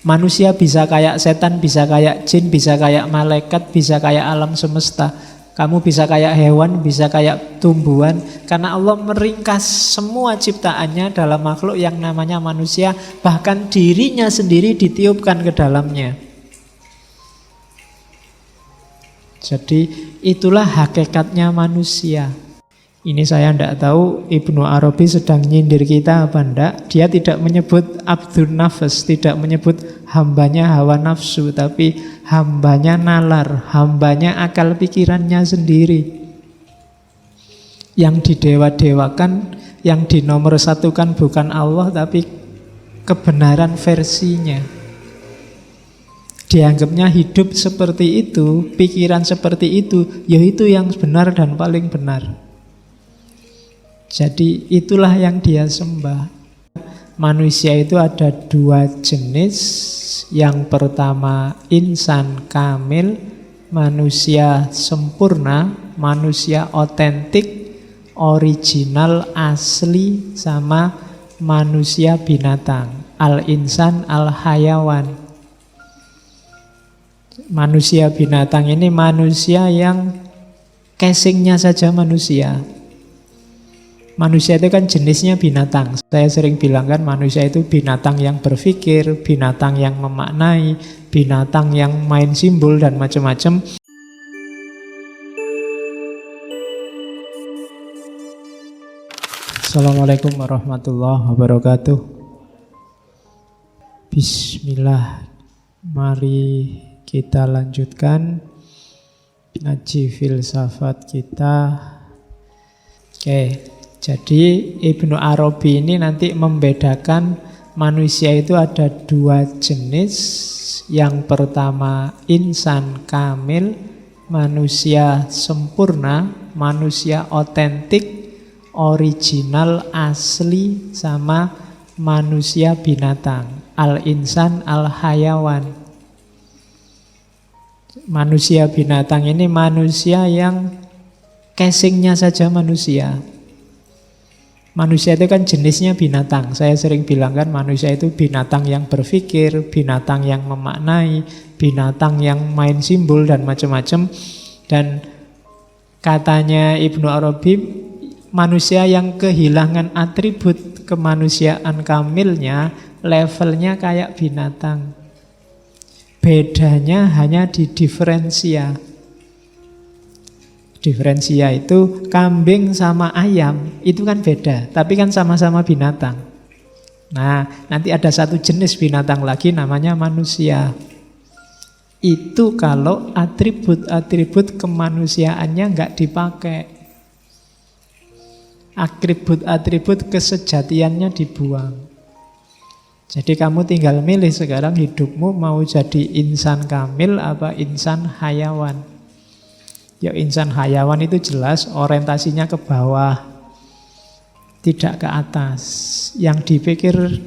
Manusia bisa kayak setan, bisa kayak jin, bisa kayak malaikat, bisa kayak alam semesta. Kamu bisa kayak hewan, bisa kayak tumbuhan. Karena Allah meringkas semua ciptaannya dalam makhluk yang namanya manusia. Bahkan dirinya sendiri ditiupkan ke dalamnya. Jadi itulah hakikatnya manusia. Ini saya tidak tahu Ibnu Arabi sedang nyindir kita apa enggak. Dia tidak menyebut abdun nafas, tidak menyebut hambanya hawa nafsu, tapi hambanya nalar, hambanya akal pikirannya sendiri. Yang didewa-dewakan, yang dinomorsatukan bukan Allah, tapi kebenaran versinya. Dianggapnya hidup seperti itu, pikiran seperti itu, yaitu yang benar dan paling benar. Jadi itulah yang dia sembah. Manusia itu ada dua jenis. Yang pertama insan kamil, manusia sempurna, manusia otentik, original, asli, sama manusia binatang. Al-insan, al-hayawan. Manusia binatang ini manusia yang casingnya saja manusia. Manusia itu kan jenisnya binatang. Saya sering bilang kan manusia itu binatang yang berpikir, binatang yang memaknai, binatang yang main simbol dan macam-macam. Assalamualaikum warahmatullahi wabarakatuh. Bismillah. Mari kita lanjutkan ngaji filsafat kita. Oke. Jadi Ibnu Arabi ini nanti membedakan manusia itu ada dua jenis. Yang pertama insan kamil, manusia sempurna, manusia otentik, original, asli, sama manusia binatang. Al-insan, al-hayawan. Manusia binatang ini manusia yang casingnya saja manusia. Manusia itu kan jenisnya binatang. Saya sering bilang kan manusia itu binatang yang berpikir, binatang yang memaknai, binatang yang main simbol dan macam-macam. Dan katanya Ibnu Arabi, manusia yang kehilangan atribut kemanusiaan kamilnya, levelnya kayak binatang. Bedanya hanya di diferensia. Diferensia itu kambing sama ayam, itu kan beda, tapi kan sama-sama binatang. Nah, nanti ada satu jenis binatang lagi namanya manusia. Itu kalau atribut-atribut kemanusiaannya nggak dipakai. Atribut-atribut kesejatiannya dibuang. Jadi kamu tinggal milih sekarang hidupmu mau jadi insan kamil apa insan hayawan. Ya insan hayawan itu jelas orientasinya ke bawah, tidak ke atas. Yang dipikir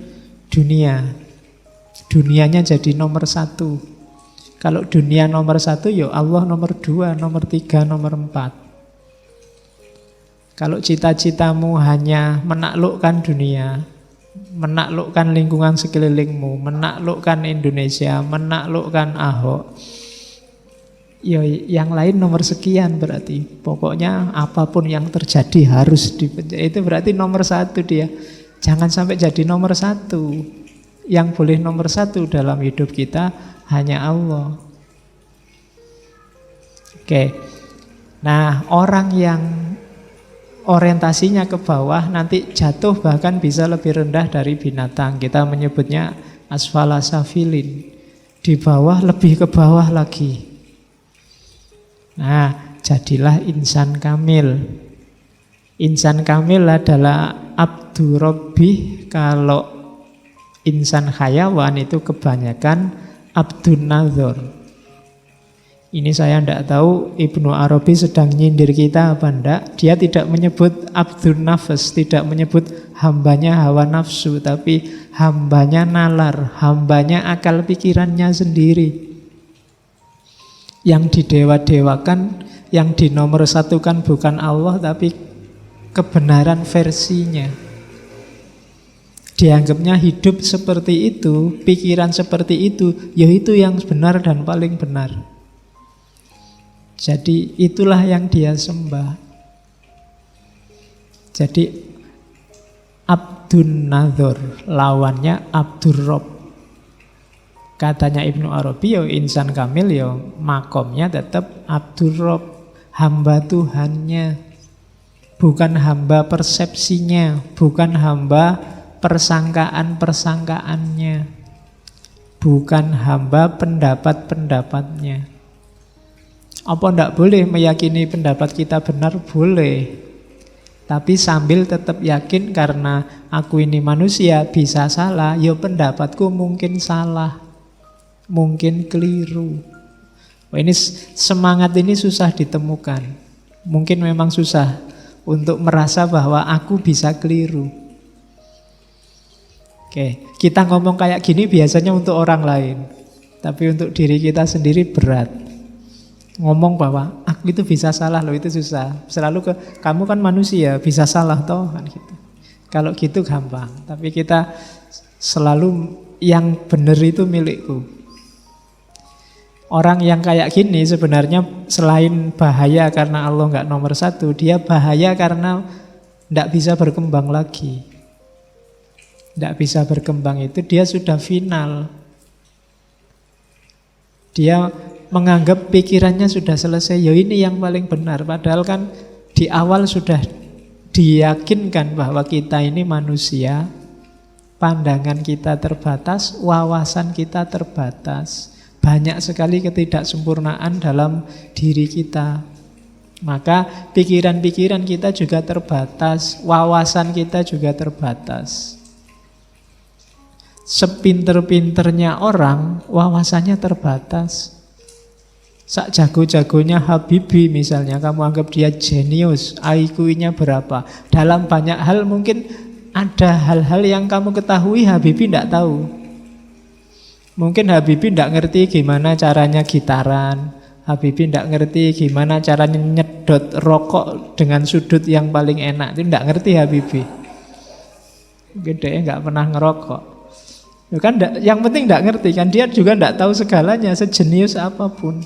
dunia, dunianya jadi nomor satu. Kalau dunia nomor satu, ya Allah nomor dua, nomor tiga, nomor empat. Kalau cita-citamu hanya menaklukkan dunia, menaklukkan lingkungan sekelilingmu, menaklukkan Indonesia, menaklukkan Ahok, ya yang lain nomor sekian berarti. Pokoknya apapun yang terjadi harus dipenjara. Itu berarti nomor satu dia. Jangan sampai jadi nomor satu. Yang boleh nomor satu dalam hidup kita hanya Allah. Oke. Nah, orang yang orientasinya ke bawah nanti jatuh bahkan bisa lebih rendah dari binatang. Kita menyebutnya asfala safilin. Di bawah lebih ke bawah lagi. Nah, jadilah insan kamil. Insan kamil adalah abdu rabbih. Kalau insan hayawan itu kebanyakan abdun nazar. Ini saya tidak tahu Ibnu Arabi sedang nyindir kita apa enggak. Dia tidak menyebut abdun nafas, tidak menyebut hambanya hawa nafsu, tapi hambanya nalar, hambanya akal pikirannya sendiri. Yang didewa-dewakan, yang dinomorsatukan bukan Allah, tapi kebenaran versinya. dianggapnya hidup seperti itu, pikiran seperti itu, ya itu yang benar dan paling benar. Jadi itulah yang dia sembah. Jadi Abdun Nadhor lawannya Abdur Rob. Katanya Ibnu Arabi, ya insan kamil ya makomnya tetap Abdur Rob, hamba Tuhannya, bukan hamba persepsinya, bukan hamba persangkaan-persangkaannya, bukan hamba pendapat-pendapatnya. Apa ndak boleh meyakini pendapat kita benar? Boleh. Tapi sambil tetap yakin karena aku ini manusia bisa salah, ya pendapatku mungkin salah, mungkin keliru. Ini semangat ini susah ditemukan. Mungkin memang susah untuk merasa bahwa aku bisa keliru. Oke, kita ngomong kayak gini biasanya untuk orang lain, tapi untuk diri kita sendiri berat. Ngomong bahwa aku itu bisa salah loh, itu susah. Selalu kamu kan manusia, bisa salah toh kan gitu. Kalau gitu gampang, tapi kita selalu yang benar itu milikku. Orang yang kayak gini sebenarnya selain bahaya karena Allah nggak nomor satu, dia bahaya karena nggak bisa berkembang lagi. Nggak bisa berkembang itu dia sudah final. Dia menganggap pikirannya sudah selesai, ya ini yang paling benar. Padahal kan di awal sudah diyakinkan bahwa kita ini manusia, pandangan kita terbatas, wawasan kita terbatas. Banyak sekali ketidaksempurnaan dalam diri kita. Maka pikiran-pikiran kita juga terbatas, wawasan kita juga terbatas. Sepinter-pinternya orang, wawasannya terbatas. Sak jago-jagonya Habibie misalnya, kamu anggap dia jenius, IQ-nya berapa? Dalam banyak hal mungkin ada hal-hal yang kamu ketahui Habibie tidak tahu. Mungkin Habibie tidak ngerti gimana caranya gitaran, Habibie tidak ngerti gimana caranya nyedot rokok dengan sudut yang paling enak. Itu tidak ngerti Habibie. Gedenya nggak pernah ngerokok. Ya kan, yang penting tidak ngerti kan, dia juga tidak tahu segalanya, sejenius apapun.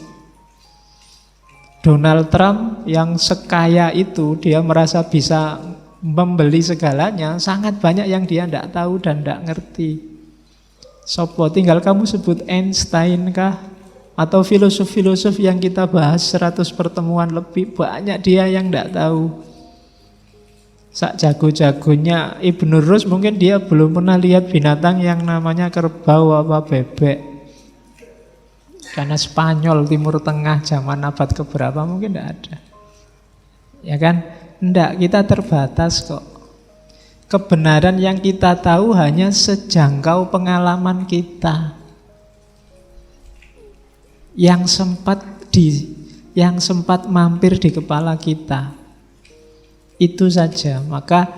Donald Trump yang sekaya itu, dia merasa bisa membeli segalanya, sangat banyak yang dia tidak tahu dan tidak ngerti. Sopo, tinggal kamu sebut Einstein kah? Atau filosof-filosof yang kita bahas 100 pertemuan lebih, banyak dia yang tidak tahu. Sak jago-jagonya Ibnu Rus mungkin dia belum pernah lihat binatang yang namanya kerbau apa bebek. Karena Spanyol, Timur Tengah, zaman abad keberapa mungkin tidak ada. Ya kan? Tidak, kita terbatas kok. Kebenaran yang kita tahu hanya sejangkau pengalaman kita. Yang sempat mampir di kepala kita. Itu saja. Maka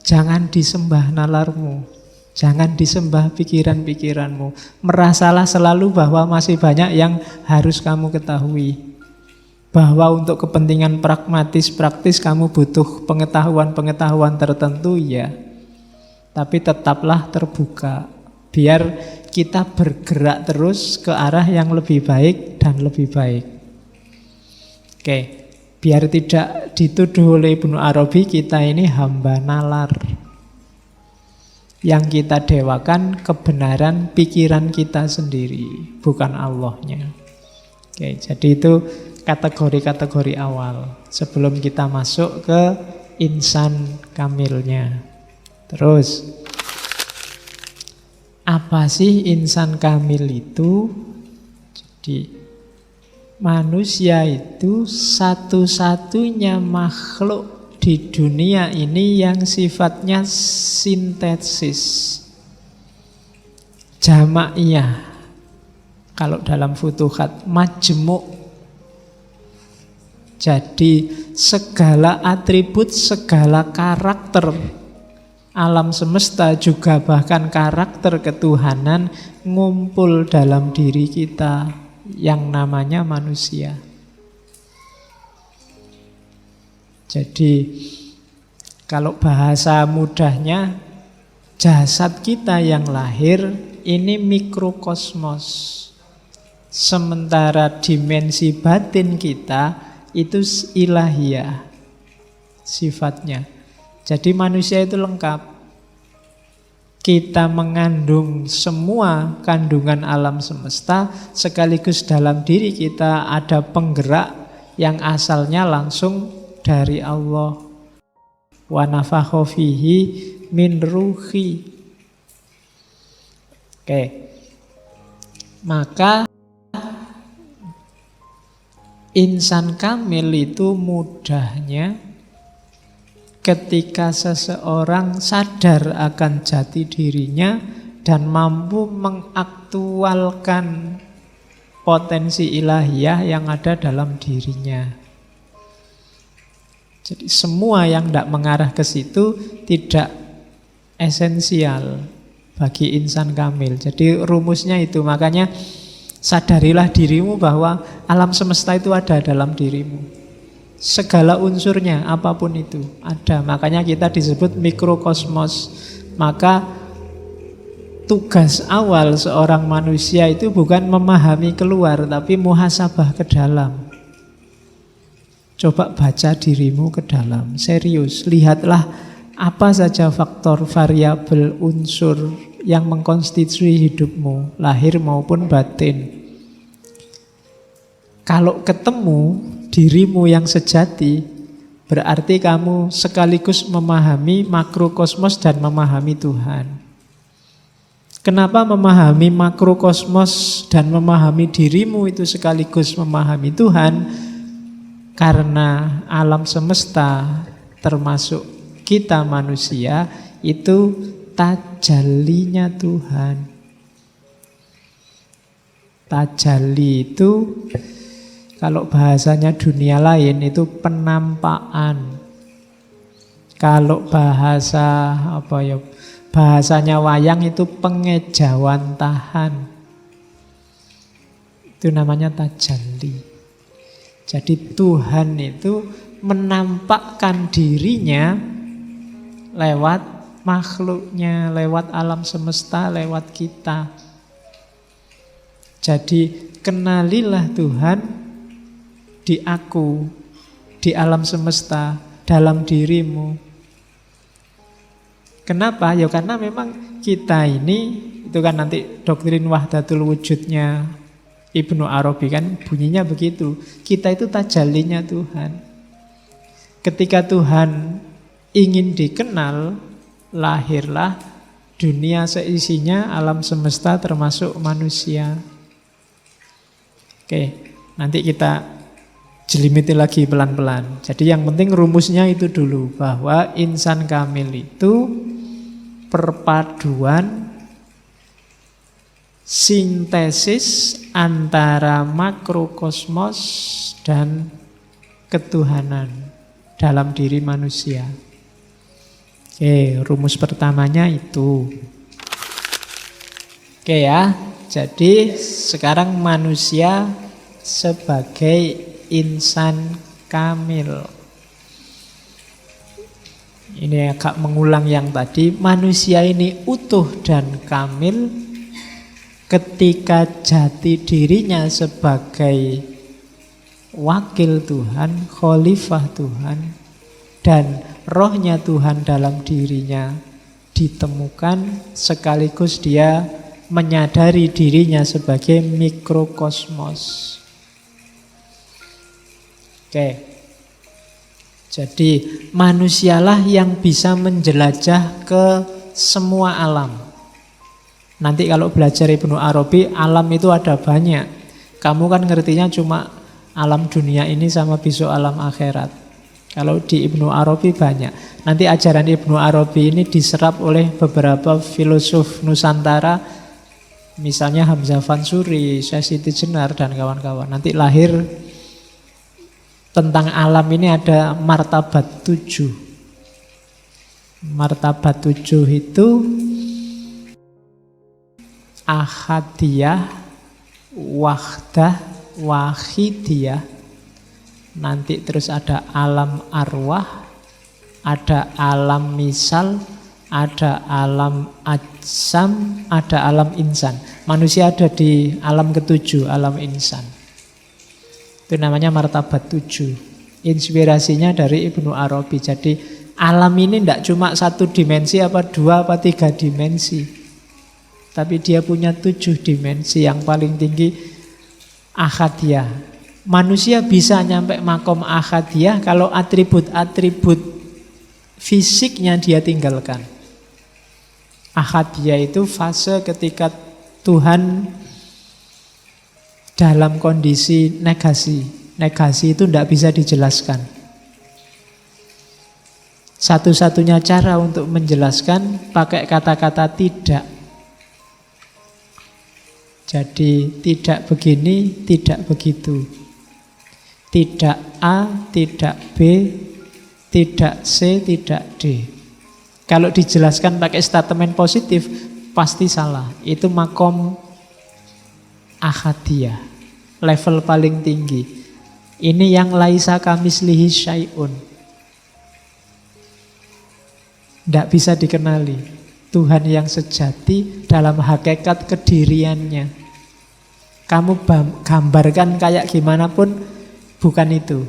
jangan disembah nalarmu. Jangan disembah pikiran-pikiranmu. Merasalah selalu bahwa masih banyak yang harus kamu ketahui. Bahwa untuk kepentingan pragmatis, praktis kamu butuh pengetahuan-pengetahuan tertentu ya. Tapi tetaplah terbuka. Biar kita bergerak terus ke arah yang lebih baik dan lebih baik. Oke, biar tidak dituduh oleh Ibnu Arabi kita ini hamba nalar. Yang kita dewakan kebenaran pikiran kita sendiri, bukan Allahnya. Oke, jadi itu kategori-kategori awal sebelum kita masuk ke insan kamilnya. Terus, apa sih insan kamil itu? Jadi, manusia itu satu-satunya makhluk di dunia ini yang sifatnya sintesis, jamaiyah. Kalau dalam Futuhat, majmuk. Jadi segala atribut, segala karakter alam semesta, juga bahkan karakter ketuhanan ngumpul dalam diri kita yang namanya manusia. Jadi kalau bahasa mudahnya, jasad kita yang lahir ini mikrokosmos. Sementara dimensi batin kita itu ilahiyah sifatnya. Jadi manusia itu lengkap. Kita mengandung semua kandungan alam semesta, sekaligus dalam diri kita ada penggerak yang asalnya langsung dari Allah. Wa nafakha fihi min ruhi. Oke. Maka insan kamil itu mudahnya ketika seseorang sadar akan jati dirinya dan mampu mengaktualkan potensi ilahiyah yang ada dalam dirinya. Jadi semua yang tidak mengarah ke situ tidak esensial bagi insan kamil. Jadi rumusnya itu, makanya sadarilah dirimu bahwa alam semesta itu ada dalam dirimu. Segala unsurnya, apapun itu, ada. Makanya kita disebut mikrokosmos. Maka tugas awal seorang manusia itu bukan memahami keluar, tapi muhasabah ke dalam. Coba baca dirimu ke dalam, serius. Lihatlah apa saja faktor, variabel, unsur yang mengkonstitusi hidupmu, lahir maupun batin. Kalau ketemu dirimu yang sejati, berarti kamu sekaligus memahami makrokosmos dan memahami Tuhan. Kenapa memahami makrokosmos dan memahami dirimu itu sekaligus memahami Tuhan? Karena alam semesta termasuk kita manusia itu tajallinya Tuhan. Tajalli itu kalau bahasanya dunia lain itu penampakan. Kalau bahasanya wayang itu pengejawantahan. Itu namanya tajalli. Jadi Tuhan itu menampakkan dirinya lewat makhluknya, lewat alam semesta, lewat kita. Jadi kenalilah Tuhan di aku, di alam semesta, dalam dirimu. Kenapa? Ya karena memang kita ini, itu kan nanti doktrin wahdatul wujudnya Ibnu Arabi kan bunyinya begitu. Kita itu tajallinya Tuhan. Ketika Tuhan ingin dikenal, lahirlah dunia seisinya, alam semesta termasuk manusia. Oke, nanti kita jelimiti lagi pelan-pelan. Jadi yang penting rumusnya itu dulu, bahwa insan kamil itu perpaduan sintesis antara makrokosmos dan ketuhanan dalam diri manusia. Oke, rumus pertamanya itu. Oke ya, jadi sekarang manusia sebagai insan kamil. Ini agak mengulang yang tadi, manusia ini utuh dan kamil ketika jati dirinya sebagai wakil Tuhan, khalifah Tuhan, dan rohnya Tuhan dalam dirinya ditemukan, sekaligus dia menyadari dirinya sebagai mikrokosmos. Oke. Jadi manusialah yang bisa menjelajah ke semua alam. Nanti kalau belajar Ibnu Arabi, alam itu ada banyak. Kamu kan ngertinya cuma alam dunia ini sama besok alam akhirat. Kalau di Ibnu Arabi banyak. Nanti ajaran Ibnu Arabi ini diserap oleh beberapa filosof Nusantara. Misalnya Hamzah Fansuri, Syekh Siti Jenar, dan kawan-kawan. Nanti lahir tentang alam ini ada martabat 7. Martabat 7 itu ahadiyah, wahdah, wahidiyah. Nanti terus ada alam arwah, ada alam misal, ada alam ajsam, ada alam insan. Manusia ada di alam ketujuh, alam insan. Itu namanya martabat 7. Inspirasinya dari Ibnu Arabi. Jadi alam ini tidak cuma satu dimensi, apa dua, apa tiga dimensi. Tapi dia punya 7 dimensi. Yang paling tinggi ahadiyah. Manusia bisa nyampe makom ahadiyah kalau atribut-atribut fisiknya dia tinggalkan. Ahadiyah itu fase ketika Tuhan dalam kondisi negasi. Negasi itu tidak bisa dijelaskan. Satu-satunya cara untuk menjelaskan pakai kata-kata tidak. Jadi tidak begini, tidak begitu. Tidak A, tidak B, tidak C, tidak D. Kalau dijelaskan pakai statement positif, pasti salah. Itu makom ahadiyah, level paling tinggi. Ini yang laisa kamislihi syai'un. Tidak bisa dikenali. Tuhan yang sejati dalam hakikat kediriannya. Kamu gambarkan kayak gimana pun bukan itu.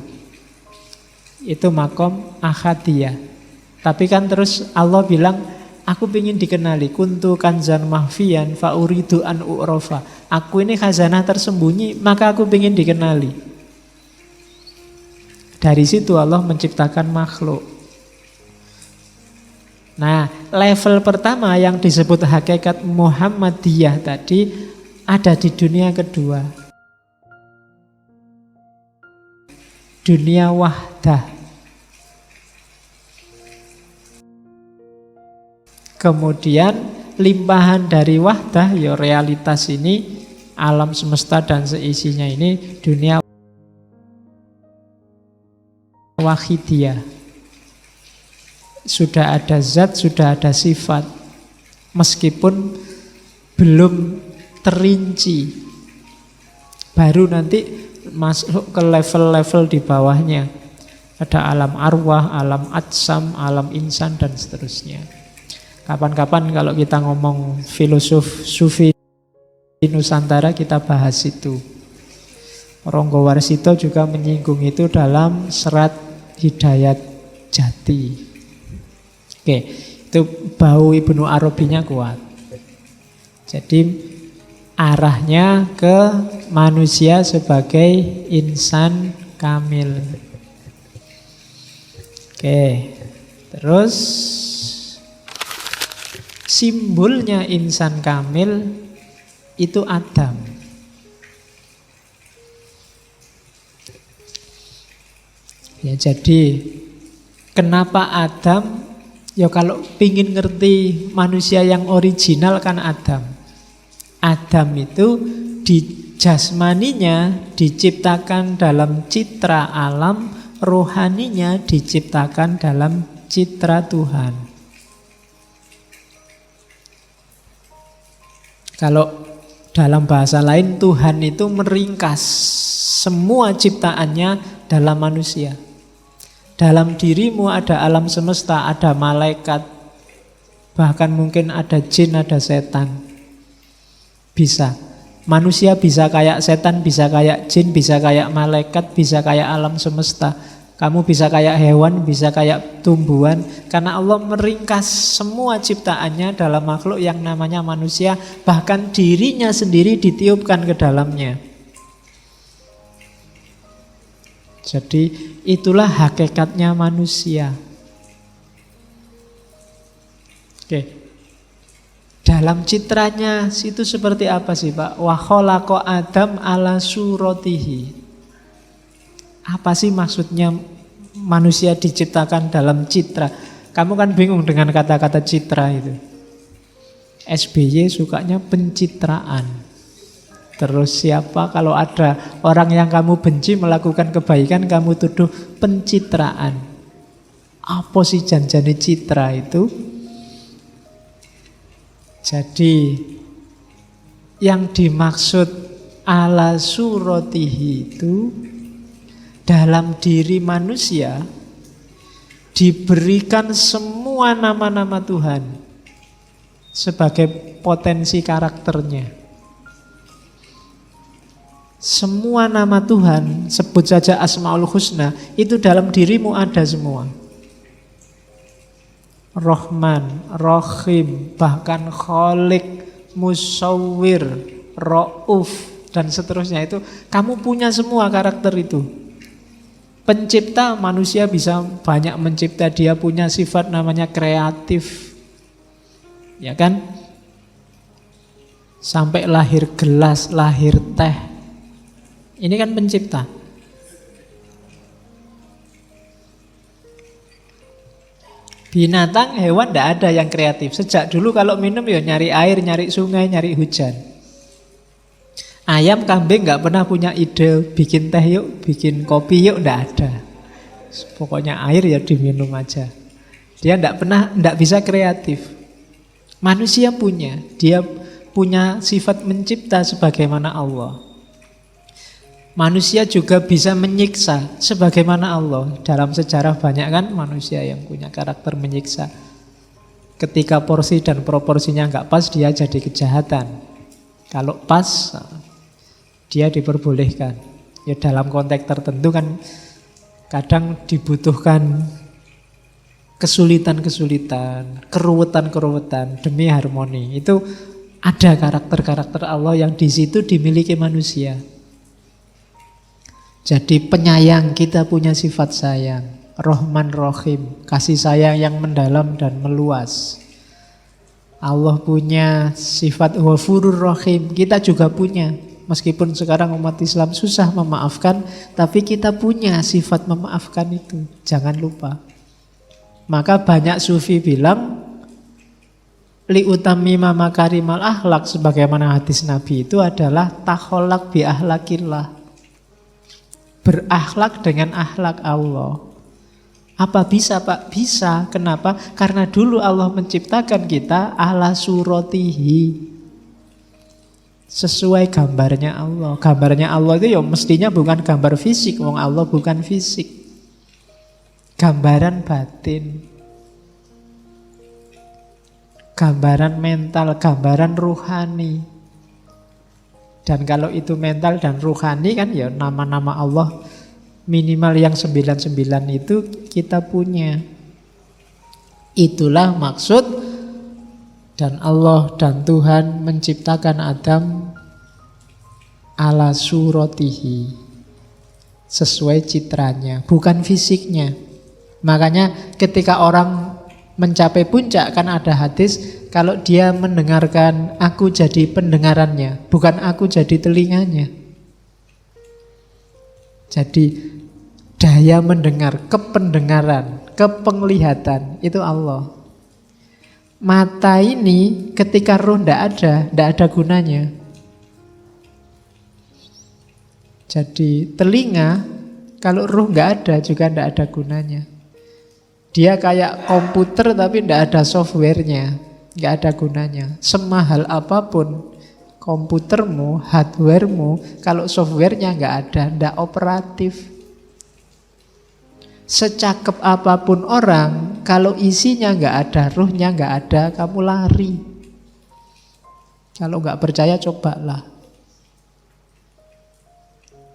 Itu makom ahadiyah. Tapi kan terus Allah bilang, aku ingin dikenali. Kuntu kanzan mahfiyan fa'uridu an u'rofa. Aku ini khazanah tersembunyi, maka aku ingin dikenali. Dari situ Allah menciptakan makhluk. Nah, level pertama yang disebut hakikat Muhammadiyah tadi ada di dunia kedua. Dunia wahdah. Kemudian limpahan dari wahdah, ya realitas ini, alam semesta dan seisinya ini, dunia wahidiyah. Sudah ada zat, sudah ada sifat. Meskipun belum terinci. Baru nanti masuk ke level-level di bawahnya. Ada alam arwah, alam ajsam, alam insan, dan seterusnya. Kapan-kapan kalau kita ngomong filosof sufi Nusantara, kita bahas itu. Ronggo Warsito juga menyinggung itu dalam serat Hidayat Jati. Oke, itu bau Ibnu Arabinya kuat. Jadi arahnya ke manusia sebagai insan kamil. Oke, terus simbolnya insan kamil itu Adam. Ya, jadi kenapa Adam? Ya kalau pingin ngerti manusia yang original kan Adam. Adam itu di jasmaninya diciptakan dalam citra alam, rohaninya diciptakan dalam citra Tuhan. Kalau dalam bahasa lain, Tuhan itu meringkas semua ciptaannya dalam manusia. Dalam dirimu ada alam semesta, ada malaikat, bahkan mungkin ada jin, ada setan. Bisa. Manusia bisa kayak setan, bisa kayak jin, bisa kayak malaikat, bisa kayak alam semesta. Kamu bisa kayak hewan, bisa kayak tumbuhan. Karena Allah meringkas semua ciptaannya dalam makhluk yang namanya manusia. Bahkan dirinya sendiri ditiupkan ke dalamnya. Jadi itulah hakikatnya manusia. Oke. Dalam citranya itu seperti apa sih Pak? Wa khalaqa Adam ala suratihi. Apa sih maksudnya manusia diciptakan dalam citra? Kamu kan bingung dengan kata-kata citra itu. SBY sukanya pencitraan. Terus siapa kalau ada orang yang kamu benci melakukan kebaikan, kamu tuduh pencitraan. Apa sih janjane citra itu? Jadi yang dimaksud ala suratihi itu dalam diri manusia diberikan semua semua nama-nama Tuhan sebagai potensi karakternya. Semua nama Tuhan, sebut saja Asmaul Husna, itu dalam dirimu ada semua. Rahman, Rahim, bahkan Khalik, Musawwir, Ra'uf, dan seterusnya itu. Kamu punya semua karakter itu. Pencipta, manusia bisa banyak mencipta. Dia punya sifat namanya kreatif. Ya kan? Sampai lahir gelas, lahir teh. Ini kan pencipta. Binatang, hewan tidak ada yang kreatif. Sejak dulu kalau minum ya nyari air, nyari sungai, nyari hujan. Ayam, kambing nggak pernah punya ide bikin teh yuk, bikin kopi yuk, tidak ada. Pokoknya air ya diminum aja. Dia tidak bisa kreatif. Manusia punya, dia punya sifat mencipta sebagaimana Allah. Manusia juga bisa menyiksa sebagaimana Allah. Dalam sejarah banyak kan manusia yang punya karakter menyiksa. Ketika porsi dan proporsinya nggak pas, dia jadi kejahatan. Kalau pas, dia diperbolehkan. Ya dalam konteks tertentu kan kadang dibutuhkan kesulitan-kesulitan, keruwetan-keruwetan demi harmoni. Itu ada karakter-karakter Allah yang di situ dimiliki manusia. Jadi penyayang, kita punya sifat sayang. Rahman Rahim, kasih sayang yang mendalam dan meluas. Allah punya sifat Ghafurur Rahim, kita juga punya. Meskipun sekarang umat Islam susah memaafkan, tapi kita punya sifat memaafkan itu. Jangan lupa. Maka banyak sufi bilang li utammima makarimal akhlak, sebagaimana hadis Nabi itu adalah takholak bi akhlakillah. Berakhlak dengan akhlak Allah. Apa bisa Pak? Bisa. Kenapa? Karena dulu Allah menciptakan kita ala suratihi, sesuai gambarnya Allah. Gambarnya Allah itu ya mestinya bukan gambar fisik. Wong Allah bukan fisik. Gambaran batin, gambaran mental, gambaran ruhani. Dan kalau itu mental dan ruhani kan ya nama-nama Allah minimal yang 99 itu kita punya. Itulah maksud dan Allah dan Tuhan menciptakan Adam ala suratihi, sesuai citranya, bukan fisiknya. Makanya ketika orang mencapai puncak kan ada hadis, kalau dia mendengarkan, aku jadi pendengarannya, bukan aku jadi telinganya. Jadi daya mendengar, kependengaran, kepenglihatan, itu Allah. Mata ini ketika roh tidak ada gunanya. Jadi telinga, kalau roh nggak ada juga tidak ada gunanya. Dia kayak komputer tapi tidak ada softwarenya, nggak ada gunanya. Semahal apapun komputermu, hardwaremu, kalau softwarenya nggak ada, tidak operatif. Secakep apapun orang, kalau isinya nggak ada, ruhnya nggak ada, kamu lari. Kalau nggak percaya cobalah.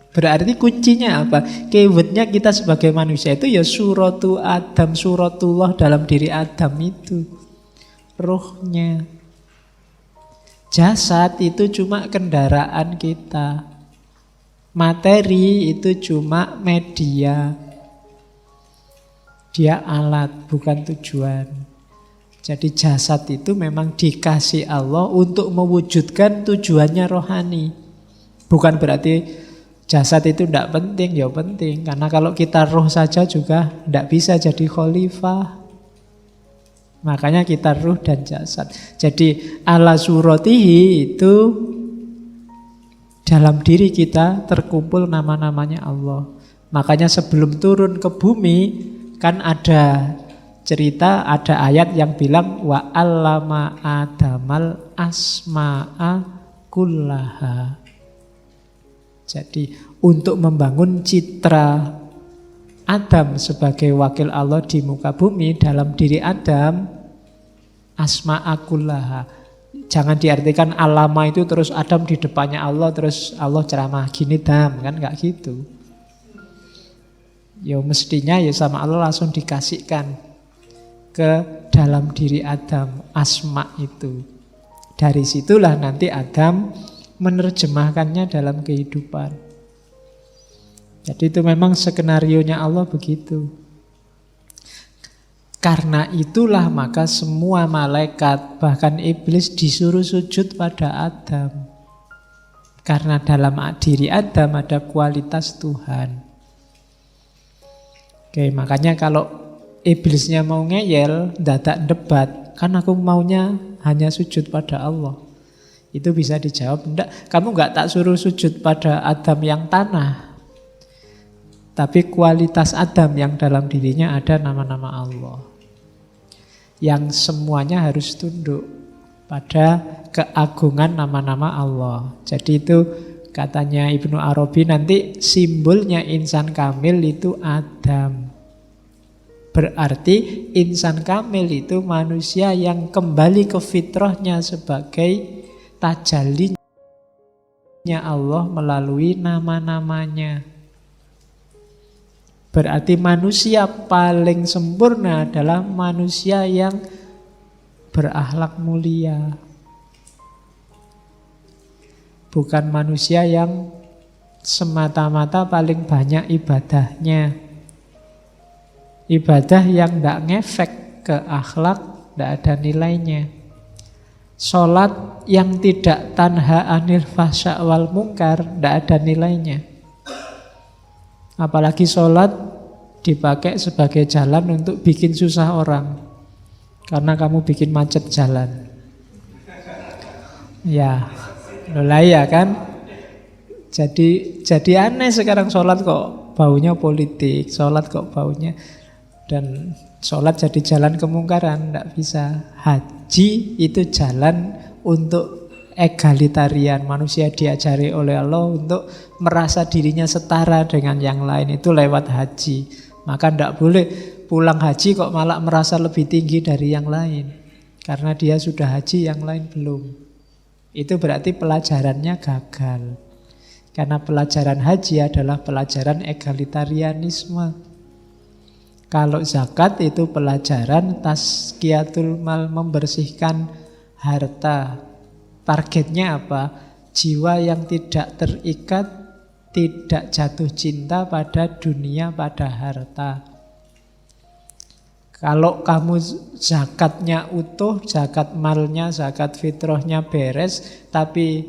Berarti kuncinya apa? Keywordnya kita sebagai manusia itu ya suratu Adam, suratullah dalam diri Adam itu. Ruhnya. Jasad itu cuma kendaraan kita. Materi itu cuma media. Dia alat, bukan tujuan. Jadi jasad itu memang dikasih Allah untuk mewujudkan tujuannya rohani. Bukan berarti jasad itu tidak penting, ya penting. Karena kalau kita roh saja juga tidak bisa jadi khalifah. Makanya kita ruh dan jasad. Jadi ala suratihi itu dalam diri kita terkumpul nama-namanya Allah. Makanya sebelum turun ke bumi kan ada cerita, ada ayat yang bilang wa 'allama adamal asma'a kullaha. Jadi untuk membangun citra Adam sebagai wakil Allah di muka bumi, dalam diri Adam asma'akullaha. Jangan diartikan alama itu terus Adam di depannya Allah, terus Allah ceramah gini dam, kan nggak gitu. Ya mestinya ya sama Allah langsung dikasihkan ke dalam diri Adam asma itu. Dari situlah nanti Adam menerjemahkannya dalam kehidupan. Jadi itu memang skenarionya Allah begitu. Karena itulah maka semua malaikat, bahkan iblis disuruh sujud pada Adam. Karena dalam diri Adam ada kualitas Tuhan. Oke, makanya kalau iblisnya mau ngeyel, dadak debat, kan aku maunya hanya sujud pada Allah. Itu bisa dijawab, enggak, kamu enggak tak suruh sujud pada Adam yang tanah. Tapi kualitas Adam yang dalam dirinya ada nama-nama Allah. Yang semuanya harus tunduk pada keagungan nama-nama Allah. Jadi itu katanya Ibnu Arabi nanti simbolnya insan kamil itu Adam. Berarti insan kamil itu manusia yang kembali ke fitrahnya sebagai tajallinya Allah melalui nama-namanya. Berarti manusia paling sempurna adalah manusia yang berakhlak mulia. Bukan manusia yang semata-mata paling banyak ibadahnya. Ibadah yang tidak ngefek ke akhlak, tidak ada nilainya. Sholat yang tidak tanha anil fahsya wal mungkar, tidak ada nilainya. Apalagi sholat dipakai sebagai jalan untuk bikin susah orang. Karena kamu bikin macet jalan. Ya, mulai ya kan. Jadi aneh sekarang sholat kok baunya politik. Sholat kok baunya. Dan sholat jadi jalan kemungkaran. Tidak bisa. Haji itu jalan untuk egalitarian, manusia diajari oleh Allah untuk merasa dirinya setara dengan yang lain, itu lewat haji. Maka tidak boleh pulang haji kok malah merasa lebih tinggi dari yang lain, karena dia sudah haji, yang lain belum. Itu berarti pelajarannya gagal. Karena pelajaran haji adalah pelajaran egalitarianisme. Kalau zakat itu pelajaran tazkiyatul mal, membersihkan harta. Targetnya apa? Jiwa yang tidak terikat, tidak jatuh cinta pada dunia, pada harta. Kalau kamu zakatnya utuh, zakat malnya, zakat fitrahnya beres, tapi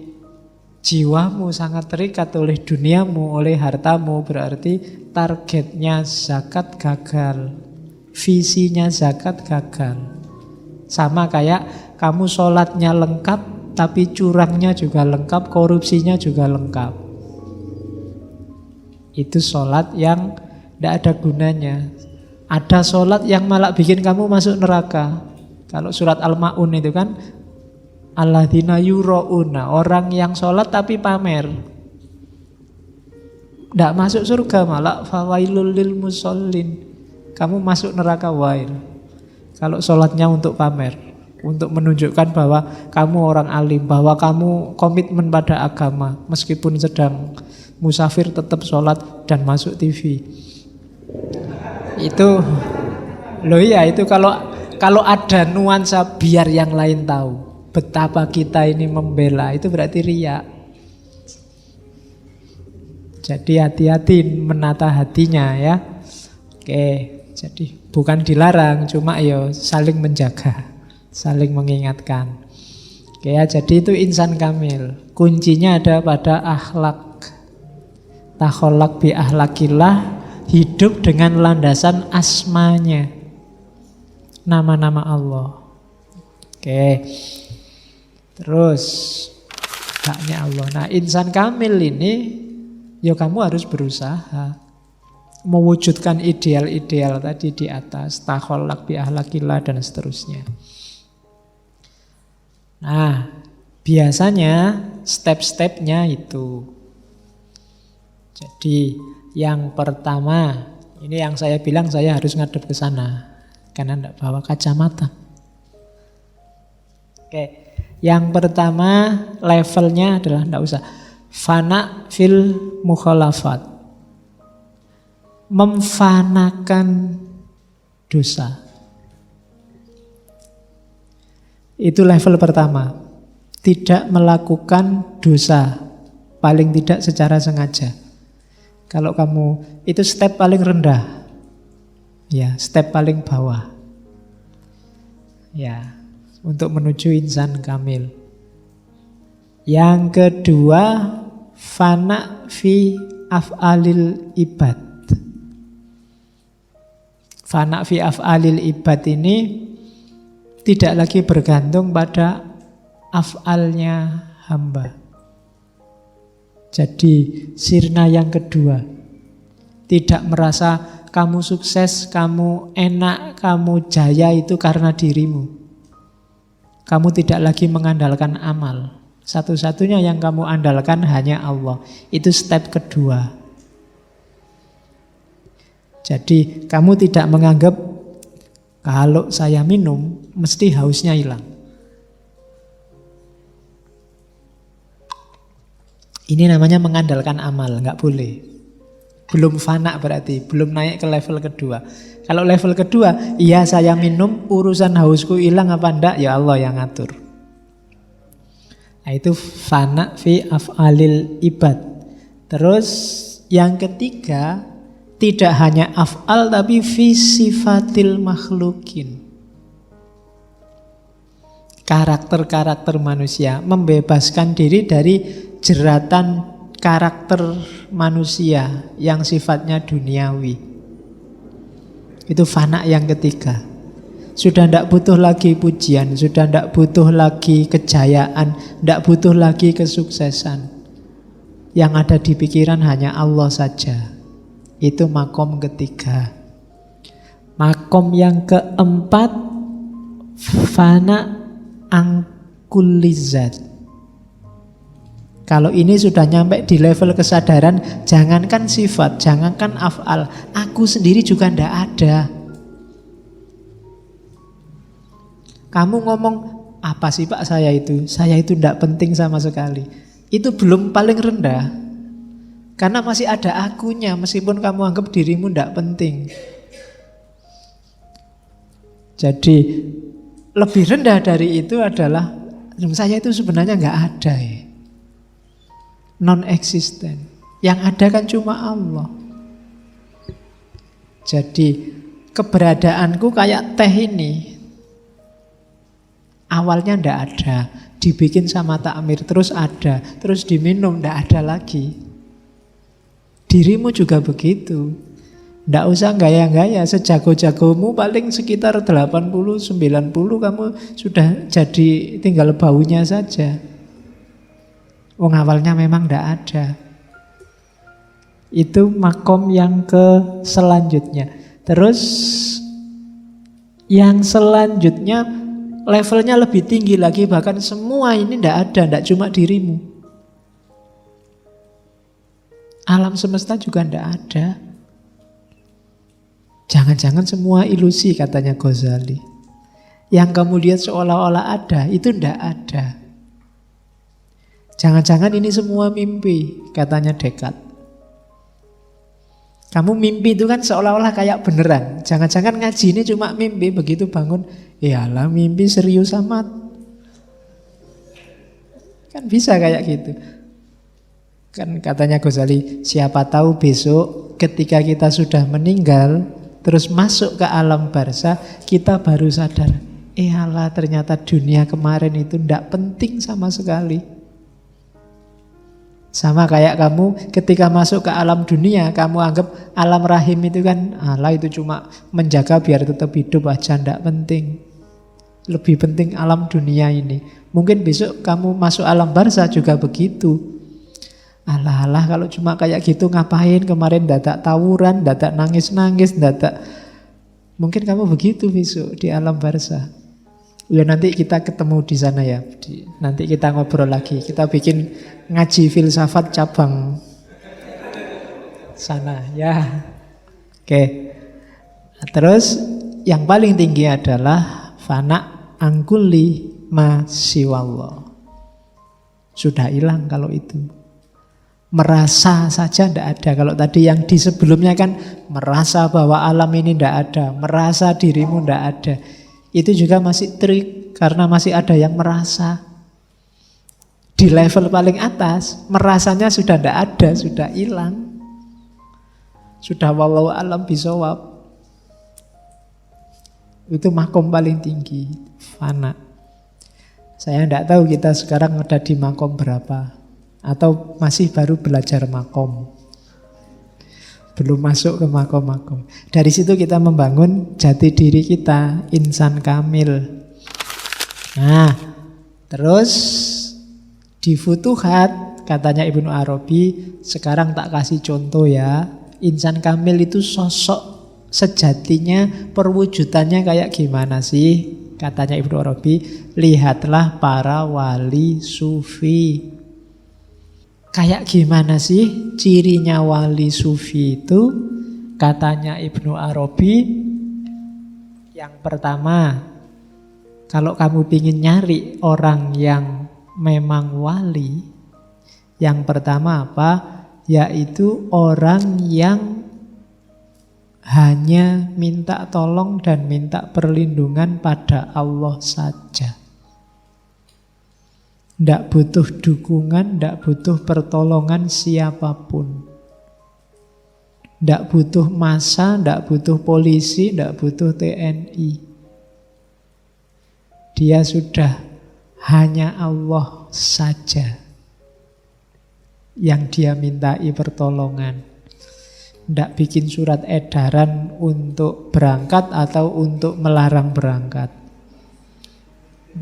jiwamu sangat terikat oleh duniamu, oleh hartamu, berarti targetnya zakat gagal. Visinya zakat gagal. Sama kayak kamu sholatnya lengkap, tapi curangnya juga lengkap, korupsinya juga lengkap. Itu sholat yang tidak ada gunanya. Ada sholat yang malah bikin kamu masuk neraka. Kalau surat Al-Ma'un itu kan, alladzina yura'una, orang yang sholat tapi pamer. Tidak masuk surga, malah fawailul lil musallin. Kamu masuk neraka wail. Kalau sholatnya untuk pamer, untuk menunjukkan bahwa kamu orang alim, bahwa kamu komitmen pada agama, meskipun sedang musafir tetap sholat dan masuk TV. Itu loh ya, itu kalau ada nuansa biar yang lain tahu betapa kita ini membela, itu berarti riya. Jadi hati-hati menata hatinya ya. Oke, jadi bukan dilarang, cuma ya saling menjaga, saling mengingatkan. Oke ya, jadi itu insan kamil. Kuncinya ada pada akhlak. Takholak bi akhlakillah, hidup dengan landasan asmanya, nama-nama Allah. Oke. Terus haknya Allah. Nah, insan kamil ini ya kamu harus berusaha mewujudkan ideal-ideal tadi di atas, takholak bi akhlakillah dan seterusnya. Nah, biasanya step-stepnya itu. Jadi yang pertama Ini yang saya bilang saya harus ngadep ke sana karena tidak bawa kacamata. Oke, yang pertama levelnya adalah tidak usah fana fil mukhalafat, memfanakan dosa. Itu level pertama. Tidak melakukan dosa, paling tidak secara sengaja. Kalau kamu, itu step paling rendah. Ya, step paling bawah. Ya, untuk menuju insan kamil. Yang kedua, fana fi af'alil ibad. Fana fi af'alil ibad ini tidak lagi bergantung pada af'alnya hamba. Jadi sirna yang kedua, tidak merasa kamu sukses, kamu enak, kamu jaya itu karena dirimu. Kamu tidak lagi mengandalkan amal. Satu-satunya yang kamu andalkan hanya Allah. Itu step kedua. Jadi kamu tidak menganggap kalau saya minum, mesti hausnya hilang. Ini namanya mengandalkan amal, nggak boleh. Belum fana berarti, belum naik ke level kedua. Kalau level kedua, iya saya minum, urusan hausku hilang apa enggak, ya Allah yang ngatur. Nah itu fana fi af'alil ibad. Terus yang ketiga, tidak hanya af'al tapi fi sifatil makhlukin. Karakter-karakter manusia, membebaskan diri dari jeratan karakter manusia yang sifatnya duniawi. Itu fana yang ketiga. Sudah tidak butuh lagi pujian, sudah tidak butuh lagi kejayaan, tidak butuh lagi kesuksesan. Yang ada di pikiran hanya Allah saja. Itu makom ketiga. Makom yang keempat, fana angkulizat. Kalau ini sudah nyampe di level kesadaran, jangankan sifat, jangankan af'al, aku sendiri juga ndak ada. Kamu ngomong, apa sih Pak saya itu? Saya itu ndak penting sama sekali. Itu belum paling rendah. Karena masih ada akunya, meskipun kamu anggap dirimu ndak penting. Jadi lebih rendah dari itu adalah saya itu sebenarnya nggak ada ya. Non-existent. Yang ada kan cuma Allah. Jadi keberadaanku kayak teh ini. Awalnya ndak ada, dibikin sama takmir terus ada, terus diminum ndak ada lagi. Dirimu juga begitu. Ndak usah gaya-gaya, sejago-jagomu paling sekitar 80-90 kamu sudah jadi tinggal baunya saja. Wong awalnya memang ndak ada. Itu makom yang ke selanjutnya. Terus yang selanjutnya levelnya lebih tinggi lagi, bahkan semua ini ndak ada, ndak cuma dirimu. Alam semesta juga ndak ada. Jangan-jangan semua ilusi katanya Ghazali. Yang kamu lihat seolah-olah ada, itu ndak ada. Jangan-jangan ini semua mimpi, katanya Descartes. Kamu mimpi itu kan seolah-olah kayak beneran. Jangan-jangan ngaji ini cuma mimpi, begitu bangun, yalah mimpi serius amat. Kan bisa kayak gitu. Kan katanya Ghazali, siapa tahu besok ketika kita sudah meninggal, terus masuk ke alam barzah, kita baru sadar, alah ternyata dunia kemarin itu tidak penting sama sekali. Sama kayak kamu ketika masuk ke alam dunia, kamu anggap alam rahim itu kan, alah itu cuma menjaga biar tetap hidup aja, tidak penting. Lebih penting alam dunia ini. Mungkin besok kamu masuk alam barzah juga begitu. Alah kalau cuma kayak gitu ngapain kemarin dadak tawuran, dadak nangis-nangis, dadak. Mungkin kamu begitu besok di alam barzah. Ya nanti kita ketemu di sana ya. Nanti kita ngobrol lagi. Kita bikin ngaji filsafat cabang sana ya. Oke. Terus yang paling tinggi adalah fana angkuli masiwallah. Sudah hilang kalau itu. Merasa saja tidak ada. Kalau tadi yang di sebelumnya kan merasa bahwa alam ini tidak ada, merasa dirimu tidak ada. Itu juga masih trik karena masih ada yang merasa. Di level paling atas, merasanya sudah tidak ada, sudah hilang. Sudah wallahu alam bisawab. Itu makom paling tinggi, fana. Saya tidak tahu kita sekarang ada di makom berapa. Atau masih baru belajar makom. Belum masuk ke makom-makom. Dari situ kita membangun jati diri kita, insan kamil. Nah, terus di Futuhat, katanya Ibnu Arabi, sekarang tak kasih contoh ya. Insan kamil itu sosok sejatinya, perwujudannya kayak gimana sih? Katanya Ibnu Arabi, lihatlah para wali sufi. Kayak gimana sih cirinya wali sufi itu? Katanya Ibnu Arabi, yang pertama, kalau kamu ingin nyari orang yang memang wali, yang pertama apa? Yaitu orang yang hanya minta tolong dan minta perlindungan pada Allah saja. Tidak butuh dukungan, tidak butuh pertolongan siapapun. Tidak butuh massa, tidak butuh polisi, tidak butuh TNI. Dia sudah hanya Allah saja yang dia mintai pertolongan. Tidak bikin surat edaran untuk berangkat atau untuk melarang berangkat.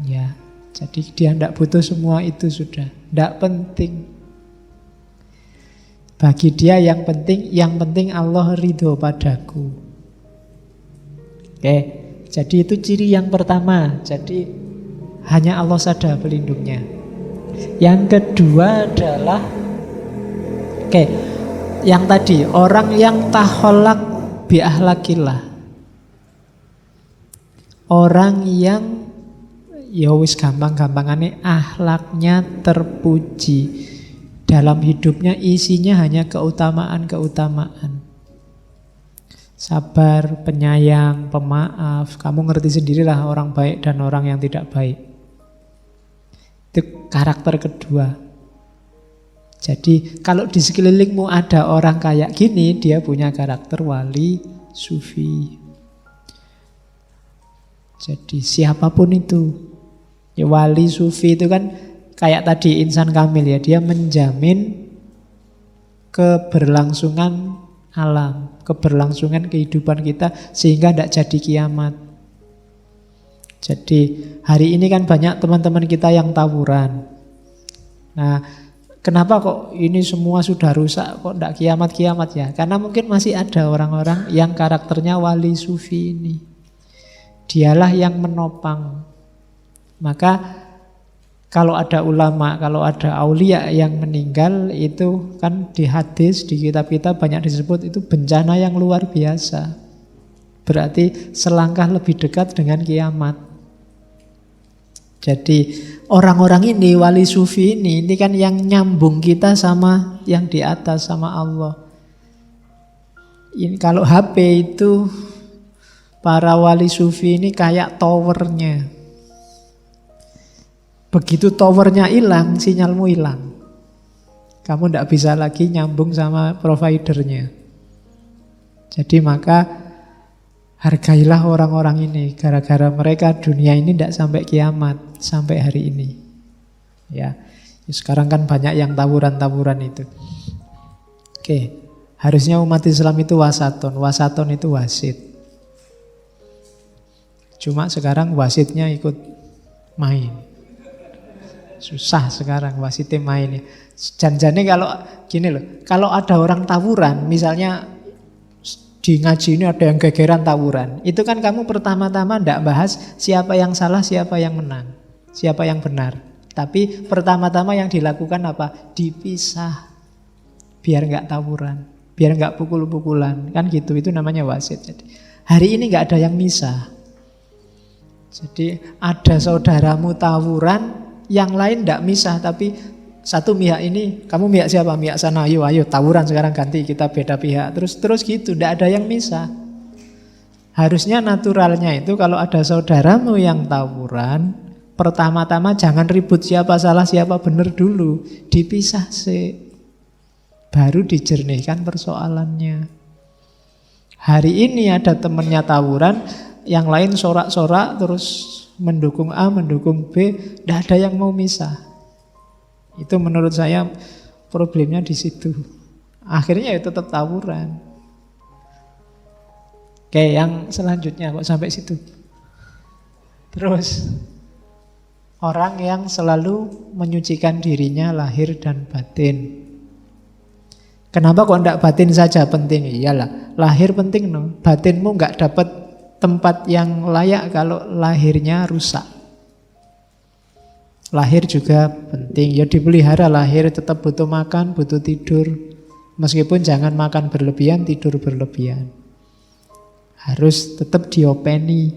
Ya, jadi dia tidak butuh semua itu sudah. Tidak penting. Bagi dia yang penting Allah ridho padaku. Oke, jadi itu ciri yang pertama. Jadi hanya Allah saja pelindungnya. Yang kedua adalah yang tadi, orang yang taholak bi ahlakillah. Orang yang ya wis gampang-gampangane akhlaknya terpuji. Dalam hidupnya isinya hanya keutamaan-keutamaan. Sabar, penyayang, pemaaf. Kamu ngerti sendirilah orang baik dan orang yang tidak baik. Itu karakter kedua. Jadi kalau di sekelilingmu ada orang kayak gini, dia punya karakter wali sufi. Jadi siapapun itu, ya wali sufi itu kan kayak tadi insan kamil ya, dia menjamin keberlangsungan alam, keberlangsungan kehidupan kita sehingga tidak jadi kiamat. Jadi hari ini kan banyak teman-teman kita yang tawuran. Nah, kenapa kok ini semua sudah rusak, kok tidak kiamat-kiamat ya? Karena mungkin masih ada orang-orang yang karakternya wali sufi ini. Dialah yang menopang. Maka kalau ada ulama, kalau ada aulia yang meninggal, itu kan di hadis, di kitab kita banyak disebut itu bencana yang luar biasa. Berarti selangkah lebih dekat dengan kiamat. Jadi orang-orang ini, wali sufi ini kan yang nyambung kita sama yang di atas, sama Allah. Ini kalau HP itu, para wali sufi ini kayak towernya. Begitu towernya hilang, sinyalmu hilang. Kamu tidak bisa lagi nyambung sama providernya. Jadi maka hargailah orang-orang ini. Gara-gara mereka dunia ini tidak sampai kiamat, sampai hari ini. Ya, sekarang kan banyak yang tawuran-tawuran itu. Oke, harusnya umat Islam itu wasaton. Wasaton itu wasit. Cuma sekarang wasitnya ikut main. Susah sekarang wasitnya main. Janjane kalau gini loh, kalau ada orang tawuran, misalnya di ngaji ini ada yang gegeran tawuran, itu kan kamu pertama-tama tidak bahas siapa yang salah, siapa yang menang, siapa yang benar. Tapi pertama-tama yang dilakukan apa? Dipisah, biar nggak tawuran. biar nggak pukul-pukulan, kan gitu. Itu namanya wasit. Jadi hari ini nggak ada yang misah. Jadi ada saudaramu tawuran, yang lain nggak misah, tapi satu pihak ini, kamu pihak siapa? Pihak sana, ayo tawuran sekarang ganti, kita beda pihak. Terus gitu, nggak ada yang misah. Harusnya naturalnya itu kalau ada saudaramu yang tawuran, pertama-tama jangan ribut siapa salah siapa benar dulu, dipisah sih. Baru dijernihkan persoalannya. Hari ini ada temennya tawuran, yang lain sorak-sorak terus mendukung A, mendukung B, tidak ada yang mau misah. Itu menurut saya problemnya di situ. Akhirnya ya tetap tawuran. Oke, yang selanjutnya kok sampai situ. Terus orang yang selalu menyucikan dirinya lahir dan batin. Kenapa kok tidak batin saja penting? Iyalah, lahir penting no. Batinmu nggak dapat tempat yang layak kalau lahirnya rusak. Lahir juga penting, ya dipelihara lahir, tetap butuh makan, butuh tidur. Meskipun jangan makan berlebihan, tidur berlebihan. Harus tetap diopeni.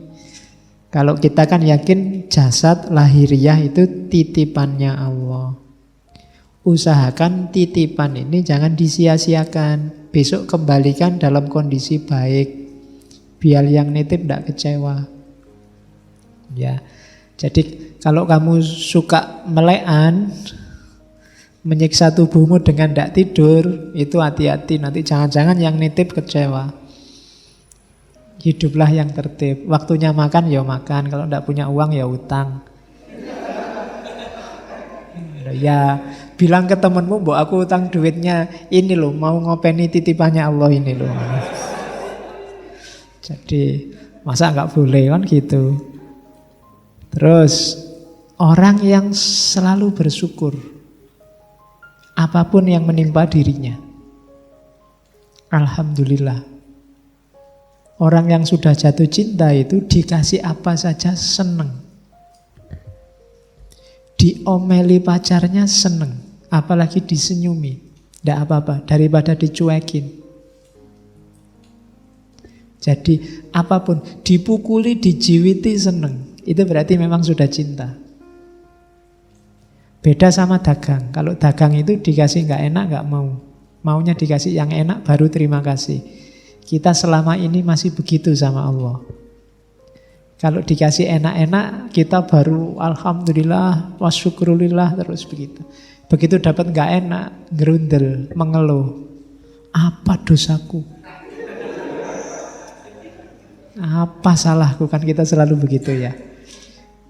Kalau kita kan yakin jasad lahiriah itu titipannya Allah. Usahakan titipan ini jangan disia-siakan. Besok kembalikan dalam kondisi baik, biar yang nitip tidak kecewa. Ya, jadi kalau kamu suka melekan, menyiksa tubuhmu dengan tidak tidur, itu hati-hati, nanti jangan-jangan yang nitip kecewa. Hiduplah yang tertib. Waktunya makan ya makan, kalau tidak punya uang ya utang. Ya, bilang ke temenmu, "Mbok aku utang duitnya ini loh, mau ngopeni titipannya Allah ini loh." Jadi masa nggak boleh kan gitu. Terus orang yang selalu bersyukur apapun yang menimpa dirinya, alhamdulillah. Orang yang sudah jatuh cinta itu dikasih apa saja seneng. Diomeli pacarnya seneng, apalagi disenyumi, tidak apa-apa, daripada dicuekin. Jadi apapun, dipukuli, dijiwiti seneng, itu berarti memang sudah cinta. Beda sama dagang. Kalau dagang itu dikasih nggak enak nggak mau, maunya dikasih yang enak baru terima kasih. Kita selama ini masih begitu sama Allah. Kalau dikasih enak-enak, kita baru alhamdulillah, wasyukurulillah, terus begitu. Begitu dapat nggak enak, gerundel, mengeluh. Apa dosaku? Apa salahku? Kan kita selalu begitu ya.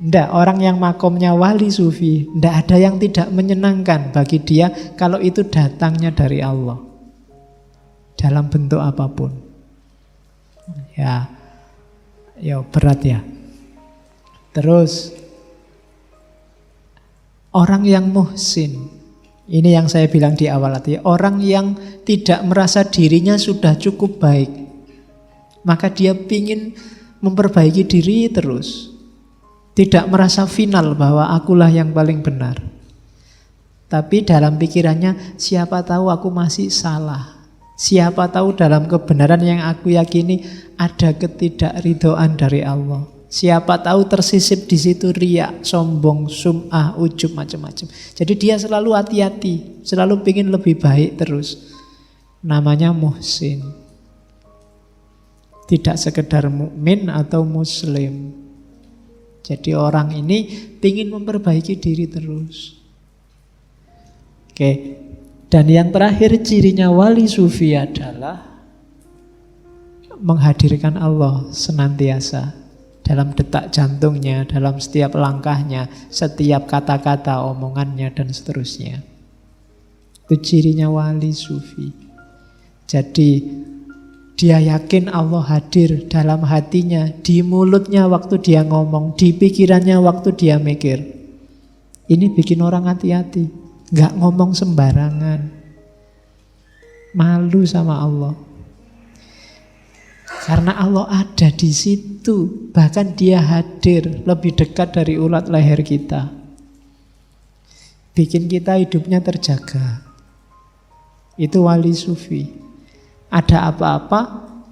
Nggak, orang yang makomnya wali sufi, nggak ada yang tidak menyenangkan bagi dia kalau itu datangnya dari Allah. Dalam bentuk apapun. Ya berat ya. Terus orang yang muhsin, ini yang saya bilang di awal tadi, orang yang tidak merasa dirinya sudah cukup baik, maka dia ingin memperbaiki diri terus. Tidak merasa final bahwa akulah yang paling benar. Tapi dalam pikirannya, siapa tahu aku masih salah. Siapa tahu dalam kebenaran yang aku yakini ada ketidakridhoan dari Allah. Siapa tahu tersisip di situ riya, sombong, sum'ah, ujub, macam-macam. Jadi dia selalu hati-hati, selalu ingin lebih baik terus. Namanya muhsin. Tidak sekedar mukmin atau muslim. Jadi orang ini ingin memperbaiki diri terus. Oke. Dan yang terakhir cirinya wali sufi adalah menghadirkan Allah senantiasa dalam detak jantungnya, dalam setiap langkahnya, setiap kata-kata omongannya dan seterusnya. Itu cirinya wali sufi. Jadi dia yakin Allah hadir dalam hatinya, di mulutnya waktu dia ngomong, di pikirannya waktu dia mikir. Ini bikin orang hati-hati. Nggak ngomong sembarangan. Malu sama Allah. Karena Allah ada di situ. Bahkan dia hadir lebih dekat dari ulat leher kita. Bikin kita hidupnya terjaga. Itu wali sufi. ada apa-apa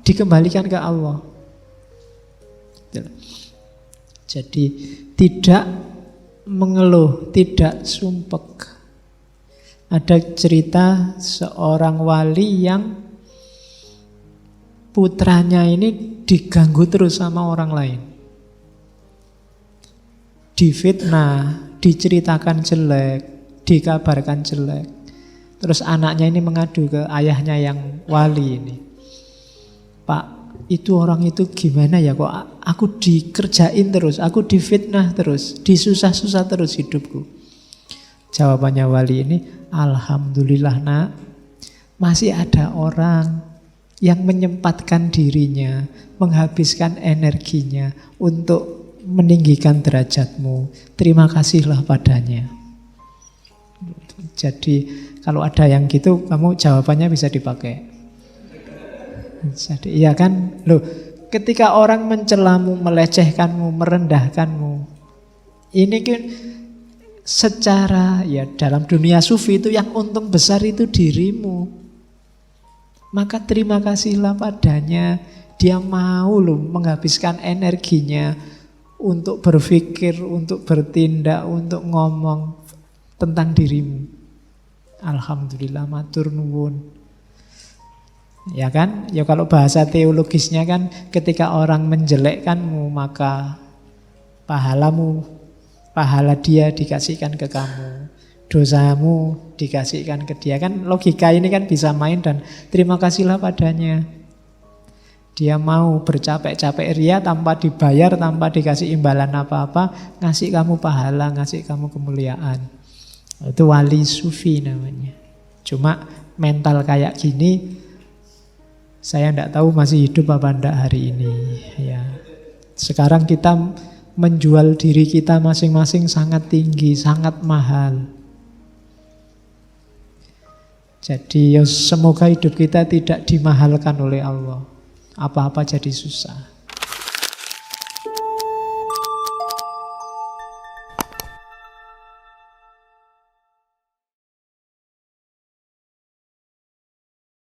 dikembalikan ke Allah. Jadi tidak mengeluh, tidak sumpek. Ada cerita seorang wali yang putranya ini diganggu terus sama orang lain. Difitnah, diceritakan jelek, dikabarkan jelek. Terus anaknya ini mengadu ke ayahnya yang wali ini. Pak, itu orang itu gimana ya, kok aku dikerjain terus, aku difitnah terus, disusah-susah terus hidupku. Jawabannya wali ini, alhamdulillah nak, masih ada orang yang menyempatkan dirinya, menghabiskan energinya untuk meninggikan derajatmu. Terima kasihlah padanya. Jadi kalau ada yang gitu, kamu jawabannya bisa dipakai. Jadi iya kan, loh, ketika orang mencelamu, melecehkanmu, merendahkanmu, ini kan secara ya dalam dunia sufi itu yang untung besar itu dirimu. Maka terima kasihlah padanya. Dia mau loh menghabiskan energinya untuk berpikir, untuk bertindak, untuk ngomong tentang dirimu. Alhamdulillah, matur nuwun. Ya kan? Ya kalau bahasa teologisnya kan ketika orang menjelekkanmu maka pahala dia dikasihkan ke kamu. Dosamu dikasihkan ke dia. Kan logika ini kan bisa main dan terima kasihlah padanya. Dia mau bercapek-capek ria tanpa dibayar, tanpa dikasih imbalan apa-apa, ngasih kamu pahala, ngasih kamu kemuliaan. Itu wali sufi namanya. Cuma mental kayak gini saya tidak tahu masih hidup apa enggak hari ini. Ya. Sekarang kita menjual diri kita masing-masing sangat tinggi, sangat mahal. Jadi ya semoga hidup kita tidak dimahalkan oleh Allah. Apa-apa jadi susah.